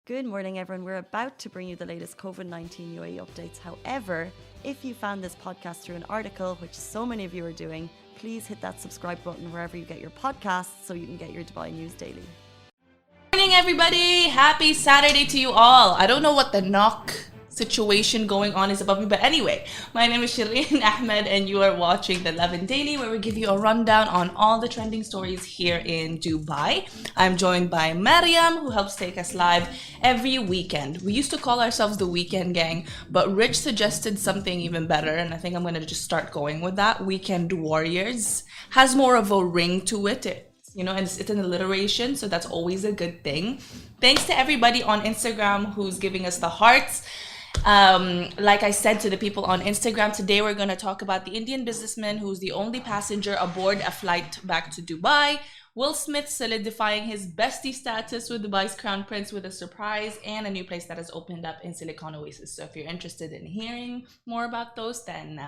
Good morning, everyone. We're about to bring you the latest COVID-19 UAE updates. However, if you found this podcast through an article, which so many of you are doing, please hit that subscribe button wherever you get your podcasts so you can get your Dubai news daily. Morning, everybody. Happy Saturday to you all. I don't know what the knock situation going on is above me, but anyway, my name is Shireen Ahmed and you are watching the Lovin Daily, where we give you a rundown on all the trending stories here in Dubai. I'm joined by Mariam, who helps take us live every weekend. We used to call ourselves the Weekend Gang, but Rich suggested something even better, and I think I'm going to just start going with that. Weekend Warriors has more of a ring to it. And it's an alliteration, so that's always a good thing. Thanks to everybody on Instagram who's giving us the hearts. Like I said to the people on Instagram, today we're going to talk about the Indian businessman who's the only passenger aboard a flight back to Dubai. Will Smith solidifying his bestie status with Dubai's crown prince with a surprise, and a new place that has opened up in Silicon Oasis. So if you're interested in hearing more about those, then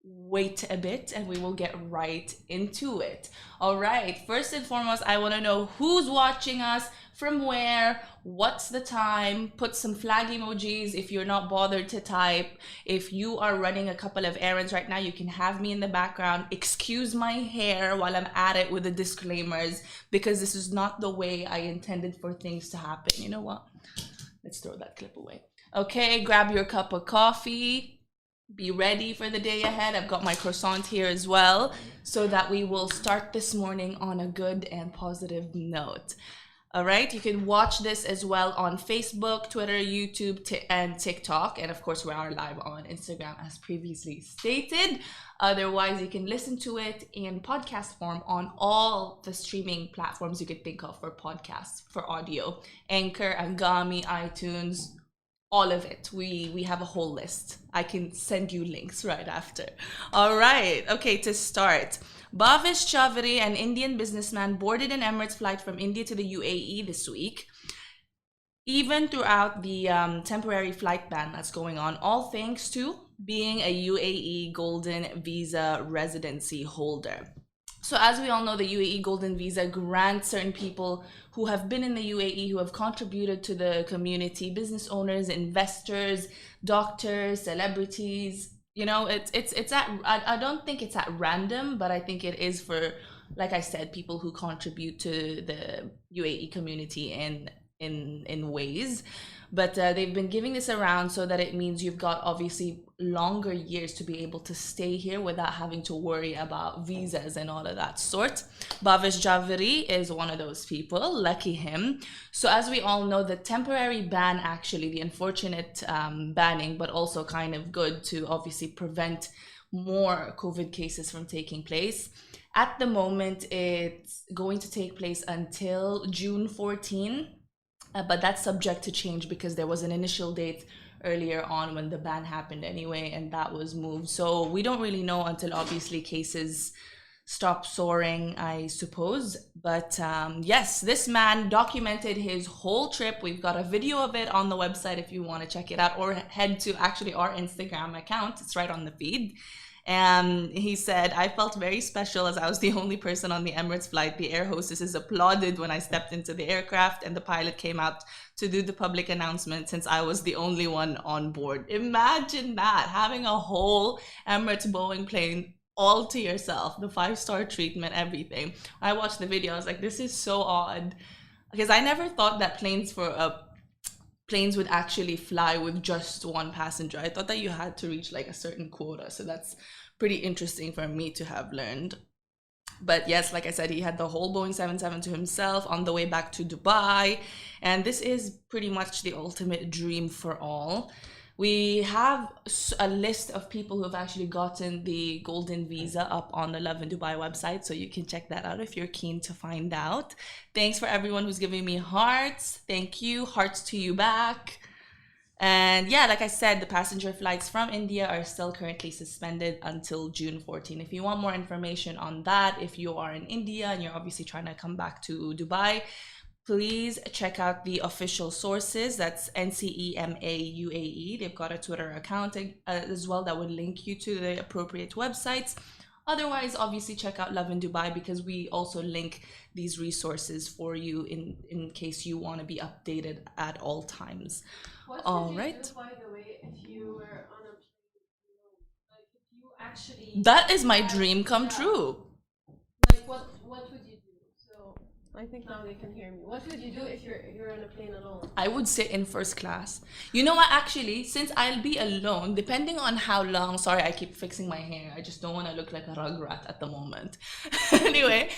wait a bit and we will get right into it. All right, first and foremost, I want to know who's watching us, from where, what's the time. Put some flag emojis if you're not bothered to type. If you are running a couple of errands right now, you can have me in the background. Excuse my hair while I'm at it with the disclaimers, because this is not the way I intended for things to happen. You know what? Let's throw that clip away. Okay, grab your cup of coffee. Be ready for the day ahead. I've got my croissant here as well, so that we will start this morning on a good and positive note. All right, you can watch this as well on Facebook, Twitter, YouTube, and TikTok. And of course, we are live on Instagram as previously stated. Otherwise, you can listen to it in podcast form on all the streaming platforms you could think of for podcasts, for audio. Anchor, Angami, iTunes, all of it. We have a whole list. I can send you links right after. All right. Okay, to start. Bhavish Chaudhary, an Indian businessman, boarded an Emirates flight from India to the UAE this week. Even throughout the temporary flight ban that's going on, all thanks to being a UAE Golden Visa residency holder. So as we all know, the UAE Golden Visa grants certain people who have been in the UAE, who have contributed to the community, business owners, investors, doctors, celebrities. I don't think it's at random, but I think it is for, like I said, people who contribute to the UAE community in ways. But they've been giving this around so that it means you've got obviously longer years to be able to stay here without having to worry about visas and all of that sort. Bhavish Chaudhary is one of those people. Lucky him. So as we all know, the temporary ban, actually, the unfortunate banning, but also kind of good to obviously prevent more COVID cases from taking place. At the moment, it's going to take place until June 14. But that's subject to change because there was an initial date earlier on when the ban happened anyway, and that was moved. So we don't really know until obviously cases stop soaring, I suppose. But yes, this man documented his whole trip. We've got a video of it on the website if you want to check it out, or head to actually our Instagram account. It's right on the feed. And he said, I felt very special as I was the only person on the Emirates flight. The air hostesses applauded when I stepped into the aircraft, and the pilot came out to do the public announcement since I was the only one on board. Imagine that, having a whole Emirates Boeing plane all to yourself, the 5-star treatment, everything. I watched the video, I was like, this is so odd, because I never thought that planes would actually fly with just one passenger. I thought that you had to reach like a certain quota. So that's pretty interesting for me to have learned. But yes, like I said, he had the whole Boeing 777 to himself on the way back to Dubai. And this is pretty much the ultimate dream for all. We have a list of people who have actually gotten the Golden Visa up on the Lovin Dubai website, so you can check that out if you're keen to find out. Thanks for everyone who's giving me hearts. Thank you. Hearts to you back. And yeah, like I said, the passenger flights from India are still currently suspended until June 14. If you want more information on that, if you are in India and you're obviously trying to come back to Dubai, please check out the official sources. That's NCEMA UAE. They've got a Twitter account as well that would link you to the appropriate websites. Otherwise, obviously check out Love in Dubai because we also link these resources for you in case you want to be updated at all times. What All would you right. do, by the way, if you were on a plane alone? Like if you actually That is my had- dream come yeah. true. Like what would you do? So I think now they can hear me. What would you do if you're on a plane alone? I would sit in first class. You know what, actually, since I'll be alone, depending on how long, sorry, I keep fixing my hair. I just don't want to look like a rugrat at the moment. Anyway,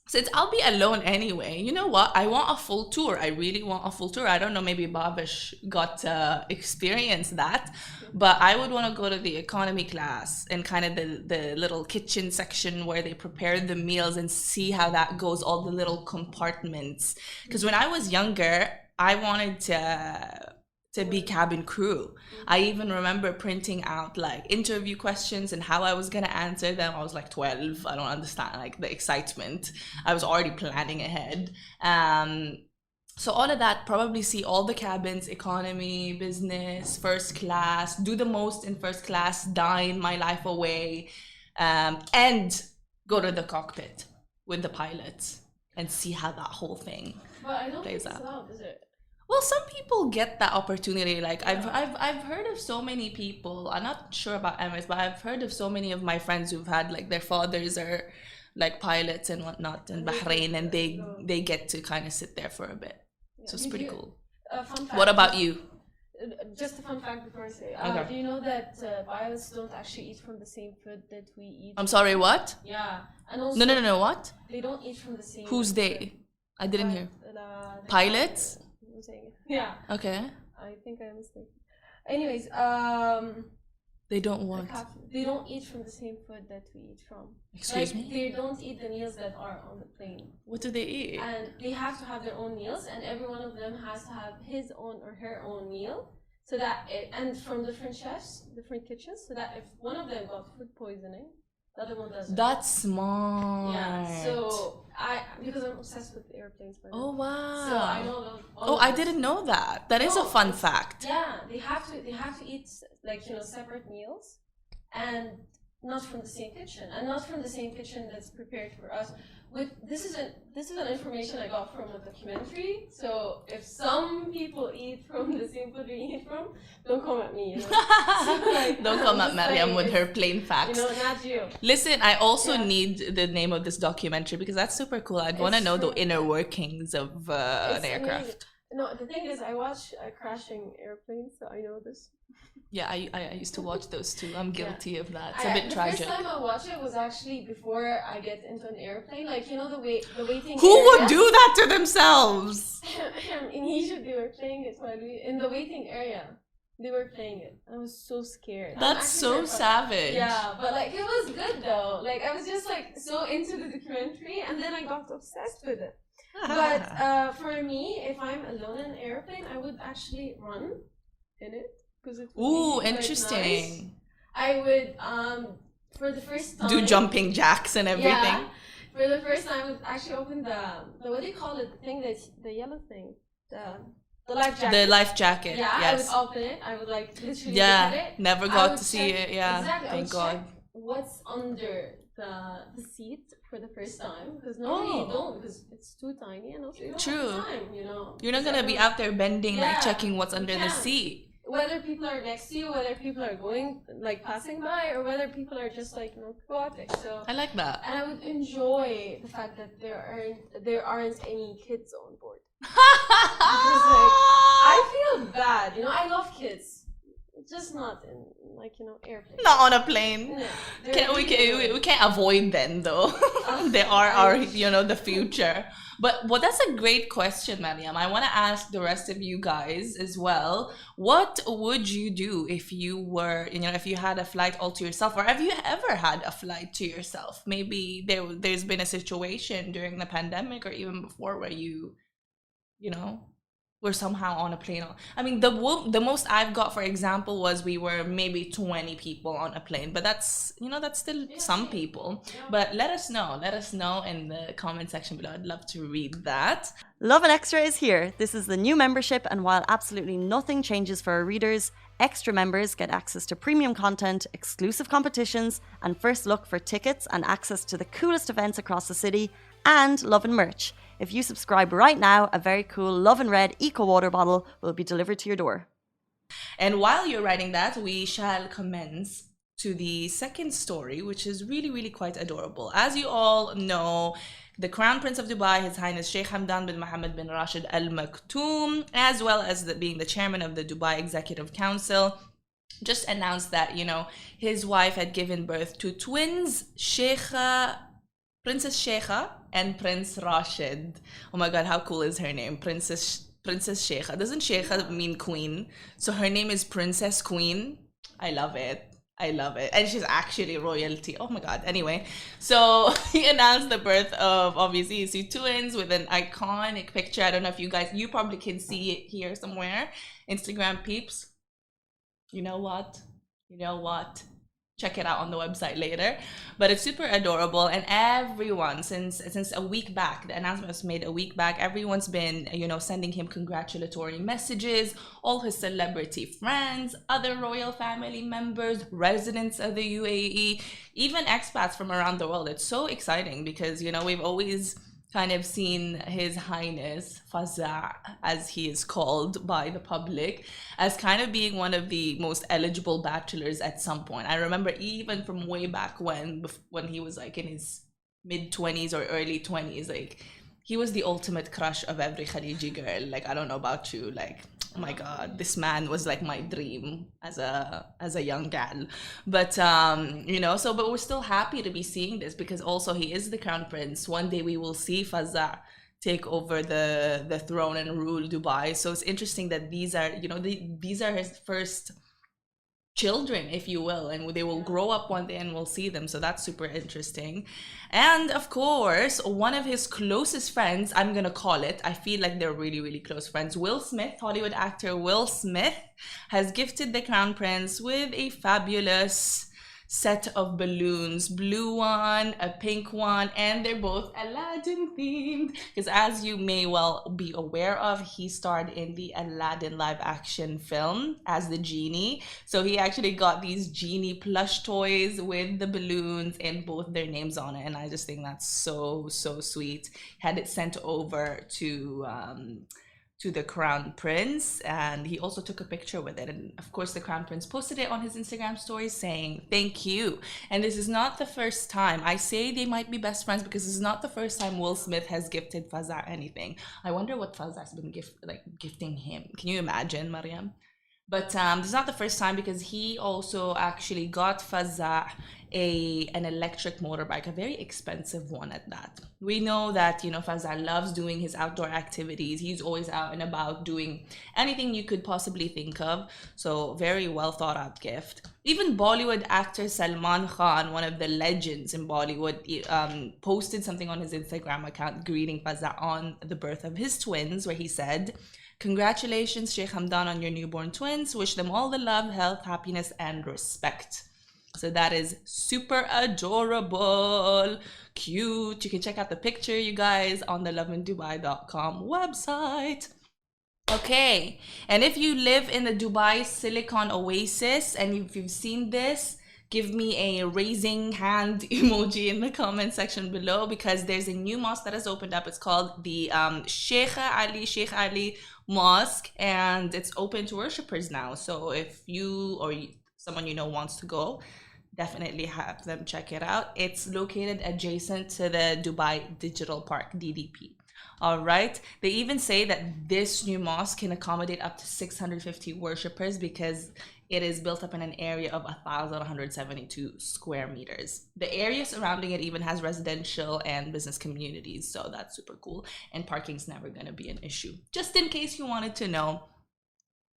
since I'll be alone anyway, you know what? I want a full tour. I really want a full tour. I don't know, maybe Babish got to experience that, but I would want to go to the economy class and kind of the little kitchen section where they prepare the meals and see how that goes, all the little compartments. Because when I was younger, I wanted to be cabin crew. I even remember printing out like interview questions and how I was gonna answer them. I was like 12. I don't understand like the excitement. I was already planning ahead. So all of that, probably see all the cabins, economy, business, first class, do the most in first class, dine my life away, and go to the cockpit with the pilots and see how that whole thing But I don't plays think it's out. allowed, is it? Well, some people get that opportunity. Like I've heard of so many people. I'm not sure about Emirates, but I've heard of so many of my friends who've had like their fathers are like pilots and whatnot in Bahrain, and they get to kind of sit there for a bit. Yeah. So it's Did pretty you- cool. Fun fact. What about you? Just a fun fact before I say. Okay. Do you know that pilots don't actually eat from the same food that we eat? I'm sorry, what? Yeah, and also No, what? they don't eat from the same. Who's they? I didn't hear. The Pilots? I'm saying it. Yeah, Okay. I think I mistaken. Anyways, They don't want. they don't eat from the same food that we eat from. Excuse Like, me? they don't eat the meals that are on the plane, What do they eat? and they have to have their own meals, and every one of them has to have his own or her own meal. So that and from different chefs, different kitchens, so that if one of them got food poisoning, the other one doesn't. That's smart. Yeah. So because I'm obsessed with airplanes. By the way. Oh wow. So I know them. Oh, I didn't know that. That is a No, fun it's- fact. Yeah, they have to eat like separate meals, and not from the same kitchen, and not from the same kitchen that's prepared for us. This is an information I got from a documentary. So if some people eat from the same food we eat from, don't come at me. You know? So, like, Don't I'm come at just Mariam saying, with her it's, plain facts. Not you. Listen, I also Yeah. need the name of this documentary because that's super cool. I'd want to It's know the true. inner workings of an It's aircraft. amazing. No, the thing is, I watch crashing airplanes, so I know this. Yeah, I used to watch those too. I'm guilty of that. It's a bit The tragic. first time I watched it was actually before I get into an airplane. Like the waiting. Who would area. do that to themselves? In Egypt, they were playing it while in the waiting area. They were playing it. I was so scared. I'm That's actually so terrified. savage. Yeah, but like it was good though. Like I was just like so into the documentary, and then I got obsessed with it. But for me, if I'm alone in an airplane, I would actually run in it because it would Ooh, be, like, interesting. nice. I would for the first time Do jumping jacks and everything. Yeah, for the first time, I would actually open the what do you call it? The thing that's the yellow thing, the life jacket. The life jacket. Yeah, I yes. would open it. I would like literally Yeah. look at it. Never I got would to see check- it. Yeah. Exactly. I Thank would God. check what's under the seat for the first time because normally you Oh. don't because it's too tiny and also you don't True. have time. You're not Because gonna be everyone- out there bending, like Yeah, checking what's under the can't. seat. Whether people are next to you, whether people are going like passing by, or whether people are just like chaotic. So. I like that. And I would enjoy the fact that there aren't any kids on board. Because like I feel bad, I love kids, just not in airplanes. Not on a plane. No, We can't avoid them though. They are our the future. But that's a great question, Mariam. I want to ask the rest of you guys as well. What would you do if you were, if you had a flight all to yourself, or have you ever had a flight to yourself? Maybe there's been a situation during the pandemic or even before where you we're somehow on a plane. I mean, the most I've got, for example, was we were maybe 20 people on a plane, but that's, you know, that's still some people. But let us know in the comment section below. I'd love to read that. Lovin Extra is here. This is the new membership, and while absolutely nothing changes for our readers, extra members get access to premium content, exclusive competitions, and first look for tickets and access to the coolest events across the city, and Lovin merch. If you subscribe right now, a very cool Lovin Red Eco Water bottle will be delivered to your door. And while you're writing that, we shall commence to the second story, which is really, really quite adorable. As you all know, the Crown Prince of Dubai, His Highness Sheikh Hamdan bin Mohammed bin Rashid Al Maktoum, as well as being the chairman of the Dubai Executive Council, just announced that, you know, his wife had given birth to twins, Princess Sheikha and Prince Rashid. Oh my god, how cool is her name? Princess Sheikha. Doesn't Sheikha mean queen? So her name is Princess Queen. I love it. And she's actually royalty. Oh my god. Anyway, so he announced the birth of, obviously, his two twins with an iconic picture. I don't know if you probably can see it here somewhere. Instagram peeps. You know what? Check it out on the website later. But it's super adorable, and everyone since a week back, the announcement was made a week back, everyone's been, you know, sending him congratulatory messages. All his celebrity friends, other royal family members, residents of the UAE, even expats from around the world. It's so exciting because, you know, we've always kind of seen His Highness Fazza, as he is called by the public, as kind of being one of the most eligible bachelors at some point. I remember even from way back when he was like in his mid-20s or early 20s, like he was the ultimate crush of every Khaliji girl. Like, I don't know about you, like, oh my god, this man was like my dream as a young gal. But you know, but we're still happy to be seeing this because also he is the crown prince. One day we will see Fazza take over the throne and rule Dubai. So it's interesting that these are, you know, these are his first children, if you will, and they will grow up one day and we'll see them. So that's super interesting. And of course, one of his closest friends, I'm gonna call it, I feel like they're really, really close friends, Will Smith, Hollywood actor Will Smith, has gifted the crown prince with a fabulous set of balloons, blue one, a pink one, and they're both Aladdin themed, because as you may well be aware of, he starred in the Aladdin live action film as the genie. So he actually got these genie plush toys with the balloons and both their names on it, and I just think that's so sweet. Had it sent over to the crown prince, and he also took a picture with it, and of course the crown prince posted it on his Instagram story saying thank you. And this is not the first time. I say they might be best friends because this is not the first time Will Smith has gifted Fazza anything. I wonder what Fazza's been gifting him. Can you imagine, Mariam? But this is not the first time, because he also actually got Fazza an electric motorbike, a very expensive one at that. We know that, you know, Fazza loves doing his outdoor activities. He's always out and about doing anything you could possibly think of. So very well thought out gift. Even Bollywood actor Salman Khan, one of the legends in Bollywood, posted something on his Instagram account greeting Fazza on the birth of his twins, where he said, "Congratulations, Sheikh Hamdan, on your newborn twins. Wish them all the love, health, happiness, and respect." So that is super adorable, cute. You can check out the picture, you guys, on the lovindubai.com website. Okay, and if you live in the Dubai Silicon Oasis and if you've seen this, give me a raising hand emoji in the comment section below, because there's a new mosque that has opened up. It's called the Sheikh Ali Mosque, and it's open to worshippers now. So if you or someone you know wants to go, definitely have them check it out. It's located adjacent to the Dubai Digital Park, DDP. All right. They even say that this new mosque can accommodate up to 650 worshippers because it is built up in an area of 1,172 square meters. The area surrounding it even has residential and business communities, so that's super cool. And parking's never going to be an issue. Just in case you wanted to know,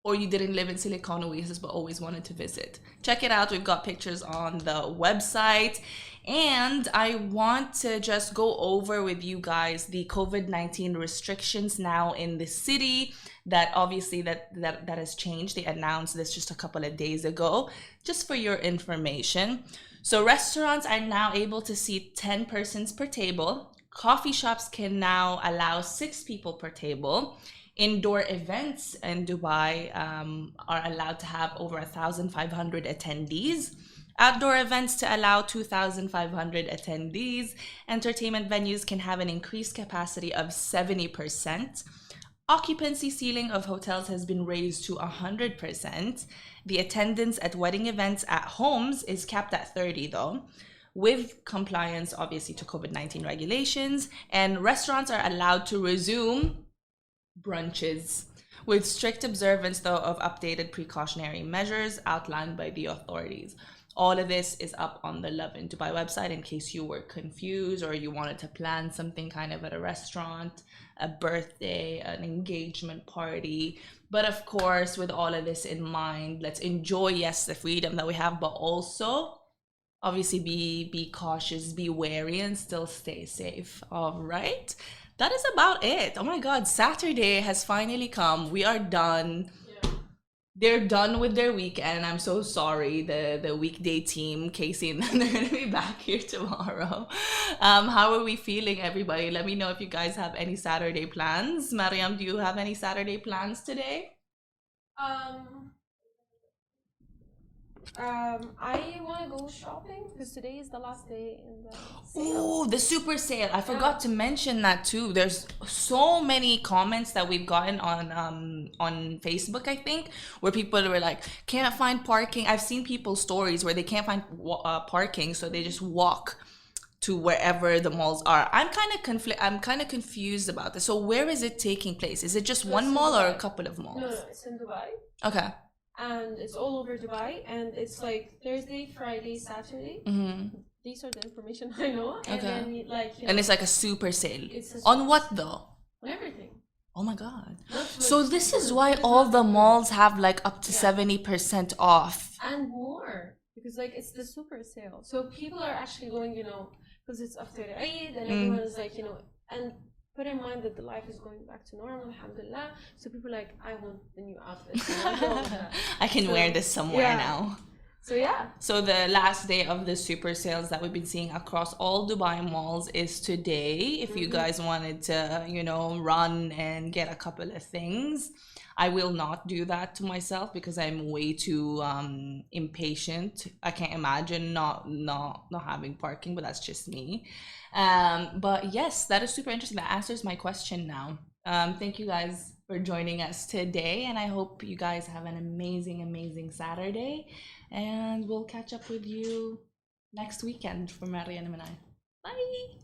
or you didn't live in Silicon Oasis but always wanted to visit. Check it out. We've got pictures on the website. And I want to just go over with you guys the COVID-19 restrictions now in the city. that obviously that has changed. They announced this just a couple of days ago, just for your information. So restaurants are now able to seat 10 persons per table. Coffee shops can now allow 6 people per table. Indoor events in Dubai are allowed to have over 1,500 attendees. Outdoor events to allow 2,500 attendees. Entertainment venues can have an increased capacity of 70%. Occupancy ceiling of hotels has been raised to 100%. The attendance at wedding events at homes is capped at 30 though, with compliance obviously to COVID-19 regulations. And restaurants are allowed to resume brunches with strict observance though of updated precautionary measures outlined by the authorities. All of this is up on the Lovin Dubai website in case you were confused or you wanted to plan something kind of at a restaurant, a birthday, an engagement party. But of course, with all of this in mind, let's enjoy, yes, the freedom that we have, but also obviously be cautious, be wary, and still stay safe. All right. That is about it. Oh my God, Saturday has finally come. We are done. Yeah. They're done with their weekend. I'm so sorry, the weekday team, Casey, and then they're going to be back here tomorrow. How are we feeling, everybody? Let me know if you guys have any Saturday plans. Mariam, do you have any Saturday plans today? I want to go shopping because today is the last day in the sale. Oh, the super sale. I forgot to mention that too. There's so many comments that we've gotten on Facebook, I think, where people were like, can't find parking. I've seen people's stories where they can't find parking, so they just walk to wherever the malls are. I'm kind of confused about this. So where is it taking place? Is it just one mall or a couple of malls? No, it's in Dubai. Okay. And it's all over Dubai, and it's like Thursday, Friday, Saturday. Mm-hmm. These are the information I know. And okay. Then and it's like a super sale. On what though? On everything. Oh my God. So this is why all the malls have like up to 70% off. And more. Because like it's the super sale. So people are actually going, because it's after Eid and everyone is like, and put in mind that the life is going back to normal, alhamdulillah. So people are like, I want the new outfit. I can wear this somewhere now. So yeah. So the last day of the super sales that we've been seeing across all Dubai malls is today. If you guys wanted to, run and get a couple of things. I will not do that to myself because I'm way too impatient. I can't imagine not having parking, but that's just me. But yes, that is super interesting. That answers my question now. Thank you guys for joining us today, and I hope you guys have an amazing Saturday, and we'll catch up with you next weekend for Mariam and I. Bye!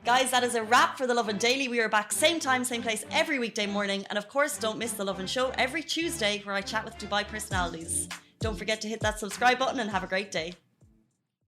Guys, that is a wrap for The Lovin Daily. We are back same time, same place every weekday morning. And of course, don't miss The Lovin Show every Tuesday where I chat with Dubai personalities. Don't forget to hit that subscribe button and have a great day.